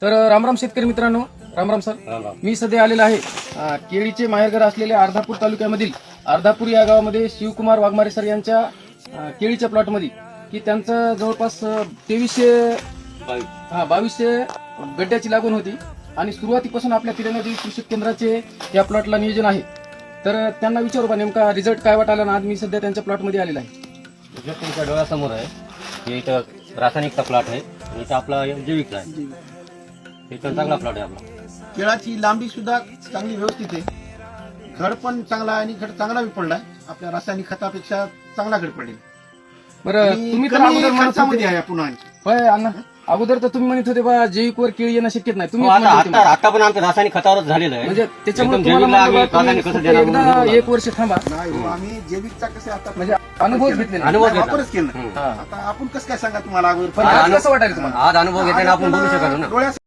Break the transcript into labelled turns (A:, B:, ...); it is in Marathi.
A: तर रामराम शेतकरी मित्रांनो, रामराम सर. मी सध्या आलेलो आहे केळीचे माहेरघर असलेल्या अर्धापूर तालुक्यामधील अर्धापूर या गावामध्ये शिवकुमार वाघमारे सर यांच्या केळीच्या प्लॉटमध्ये की त्यांचं जवळपास 2200 गड्ड्याची लागवड होती आणि सुरुवातीपासून आपल्या तिरंगाजी कृषी केंद्राचे या प्लॉटला नियोजन आहे. तर त्यांना विचारू बा नेमका रिझल्ट काय वाटायला ना. आज मी सध्या त्यांच्या प्लॉटमध्ये आलेला आहे.
B: रिझल्ट तुमच्या डोळ्यासमोर आहे की इथं रासायनिकचा प्लॉट आहे आणि इथं आपला जैविकचा आहे. इथं चांगला प्लॉट आहे आपला.
C: केळाची लांबी सुद्धा चांगली व्यवस्थित आहे. घड पण चांगला आहे आणि घड चांगला बी पडलाय. आपल्या रासायनिक खतापेक्षा चांगला घड पडेल.
A: बरं, तुम्ही तर अगोदर म्हणत
C: खर्चामध्ये
A: होते
C: आहे पुन्हा
A: होय अण्णा, अगोदर तर तुम्ही म्हणत होते बा जैविकवर केळी येणं शक्यत नाही. तुम्ही
B: आता आता आता पण आमचं रासायनिक खतावरच झालेलं आहे.
A: म्हणजे त्याच्यामुळे
B: एकदम
A: तुम्हाला
B: जैविकला
A: म्हणलं बा,
B: आम्ही
A: तुम्ही
B: कसं
A: फक्त
B: देणार
A: एकदा
B: म्हणून
A: 1 वर्ष थांबा.
C: नाही हो, आम्ही जैविकचा कसं आता
A: म्हणजे अनुभव घेतले नाही.
B: अनुभव घेतला.
C: वापरच केलं.
A: हा.
C: आता आपण कसं काय सांगा तुम्हाला अगोदर
A: पण आज कसं वाटायला तुम्हाला?
B: आज अनुभव घेताना आपण बोलू शकलो ना.
C: डोळ्यास